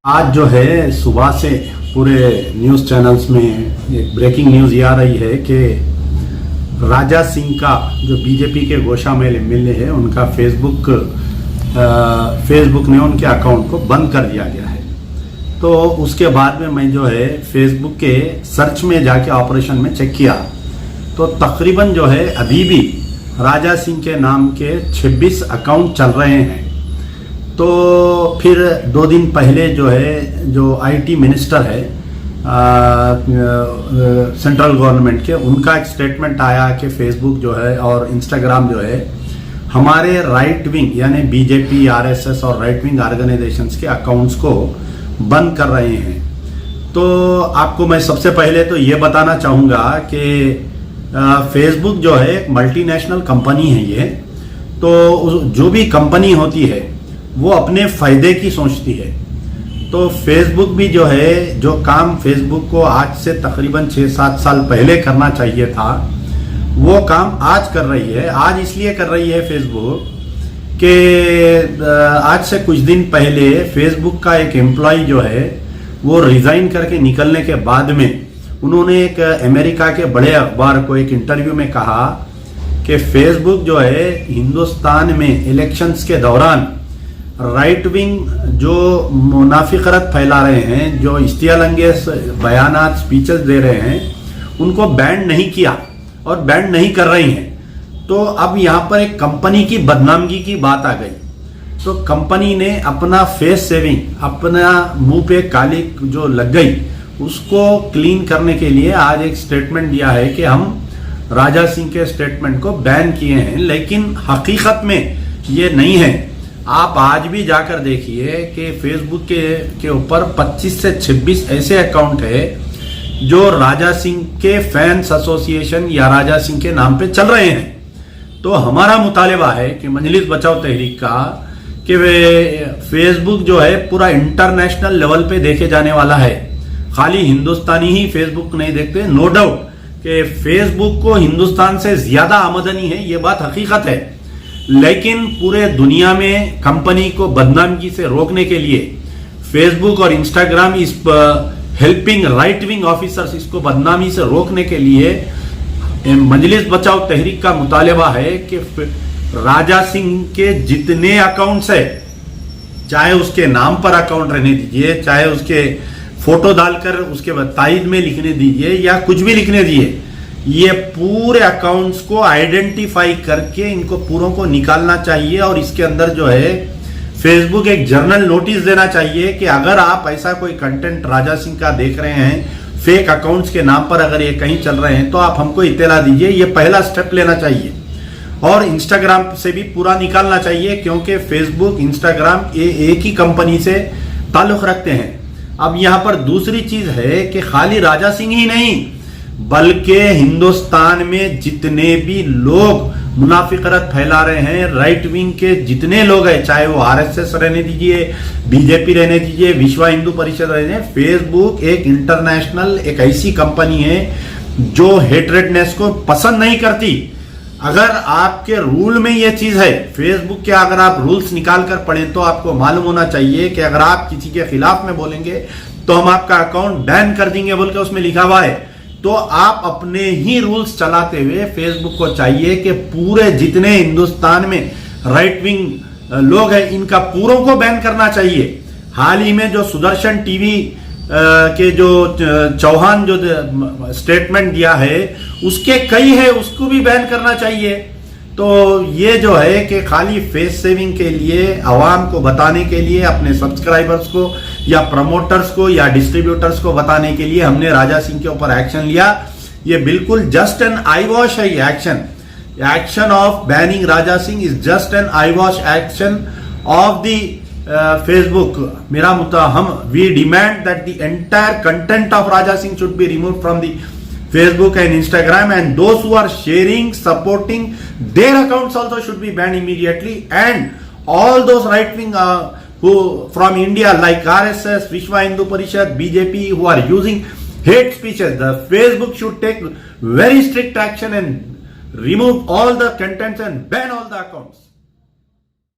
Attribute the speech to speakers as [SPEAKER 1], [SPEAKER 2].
[SPEAKER 1] आज जो है सुबह से पूरे न्यूज़ चैनल्स में एक ब्रेकिंग न्यूज़ ये आ रही है कि राजा सिंह का जो बीजेपी के गोशा में एमएलए है उनका फेसबुक ने उनके अकाउंट को बंद कर दिया गया है। तो उसके बाद में मैं जो है फेसबुक के सर्च में जाके ऑपरेशन में चेक किया तो तकरीबन जो है अभी भी राजा सिंह के नाम के 26 अकाउंट चल रहे हैं। तो फिर 2 दिन पहले जो है जो आईटी मिनिस्टर है सेंट्रल गवर्नमेंट के, उनका एक स्टेटमेंट आया कि फेसबुक जो है और इंस्टाग्राम जो है हमारे राइट विंग यानी बीजेपी, आरएसएस और राइट विंग ऑर्गेनाइजेशंस के अकाउंट्स को बंद कर रहे हैं। तो आपको मैं सबसे पहले तो ये बताना चाहूँगा कि फेसबुक जो है एक मल्टीनेशनल कंपनी है ये। तो जो भी कंपनी होती है वो अपने फायदे की सोचती है। तो फेसबुक भी जो है जो काम फेसबुक को आज से तकरीबन 6-7 साल पहले करना चाहिए था वो काम आज कर रही है। आज इसलिए कर रही है फेसबुक कि आज से कुछ दिन पहले फेसबुक का एक एम्प्लॉय जो है वो रिजाइन करके निकलने के बाद में उन्होंने एक अमेरिका के बड़े अखबार को एक इंटरव्यू में कहा कि फेसबुक जो है हिंदुस्तान में इलेक्शंस के दौरान राइट विंग जो मुनाफिकरत फैला रहे हैं, जो इश्तियालंगेज बयानात स्पीचेस दे रहे हैं, उनको बैन नहीं किया और बैन नहीं कर रही हैं। तो अब यहाँ पर एक कंपनी की बदनामगी की बात आ गई। तो कंपनी ने अपना फेस सेविंग, अपना मुंह पे काली जो लग गई उसको क्लीन करने के लिए आज एक स्टेटमेंट दिया है कि हम राजा सिंह के स्टेटमेंट को बैन किए हैं। लेकिन हकीकत में ये नहीं है। आप आज भी जाकर देखिए कि फेसबुक के ऊपर 25 से 26 ऐसे अकाउंट है जो राजा सिंह के फैंस एसोसिएशन या राजा सिंह के नाम पे चल रहे हैं। तो हमारा मुतालिबा है कि मजलिस बचाओ तहरीक का कि वे फेसबुक जो है पूरा इंटरनेशनल लेवल पे देखे जाने वाला है। खाली हिंदुस्तानी ही फेसबुक नहीं देखते। नो डाउट कि फेसबुक को हिंदुस्तान से ज्यादा आमदनी है, ये बात हकीकत है। लेकिन पूरे दुनिया में कंपनी को बदनामगी से रोकने के लिए फेसबुक और इंस्टाग्राम इस हेल्पिंग राइट विंग ऑफिसर्स इसको बदनामी से रोकने के लिए मजलिस बचाओ तहरीक का मुतालिबा है कि राजा सिंह के जितने अकाउंट्स है, चाहे उसके नाम पर अकाउंट रहने दीजिए, चाहे उसके फोटो डालकर उसके ताइद में लिखने दीजिए या कुछ भी लिखने दीजिए, ये पूरे अकाउंट्स को आइडेंटिफाई करके इनको पूरों को निकालना चाहिए। और इसके अंदर जो है फेसबुक एक जर्नल नोटिस देना चाहिए कि अगर आप ऐसा कोई कंटेंट राजा सिंह का देख रहे हैं, फेक अकाउंट्स के नाम पर अगर ये कहीं चल रहे हैं तो आप हमको इत्तला दीजिए। ये पहला स्टेप लेना चाहिए। और इंस्टाग्राम से भी पूरा निकालना चाहिए क्योंकि फेसबुक, इंस्टाग्राम ये एक ही कंपनी से ताल्लुक रखते हैं। अब यहाँ पर दूसरी चीज है कि खाली राजा सिंह ही नहीं बल्कि हिंदुस्तान में जितने भी लोग मुनाफिकरत फैला रहे हैं, राइट विंग के जितने लोग हैं, चाहे वो आरएसएस रहने दीजिए, बीजेपी रहने दीजिए, विश्व हिंदू परिषद रहने, फेसबुक एक इंटरनेशनल एक ऐसी कंपनी है जो हेटरेडनेस को पसंद नहीं करती। अगर आपके रूल में ये चीज है, फेसबुक के अगर आप रूल्स निकाल कर पढ़ें तो आपको मालूम होना चाहिए कि अगर आप किसी के खिलाफ में बोलेंगे तो हम आपका अकाउंट बैन कर देंगे बोल के उसमें लिखा हुआ है। तो आप अपने ही रूल्स चलाते हुए फेसबुक को चाहिए कि पूरे जितने हिंदुस्तान में राइट विंग लोग हैं इनका पूरों को बैन करना चाहिए। हाल ही में जो सुदर्शन टीवी के जो चौहान जो स्टेटमेंट दिया है उसके कई है, उसको भी बैन करना चाहिए। तो ये जो है कि खाली फेस सेविंग के लिए, आवाम को बताने के लिए, अपने सब्सक्राइबर्स को या प्रमोटर्स को या डिस्ट्रीब्यूटर्स को बताने के लिए हमने राजा सिंह के ऊपर एक्शन लिया। ये बिल्कुल जस्ट एन आई वॉश है। ये action of banning Raja Singh is just an I wash action of the Facebook. We demand that the entire content of Raja Singh should be removed from the Facebook and Instagram, and those who are sharing, supporting their accounts also should be banned immediately. And all those right wing who from India like RSS, Vishwa Hindu Parishad, BJP who are using hate speeches, the Facebook should take very strict action and remove all the contents and ban all the accounts.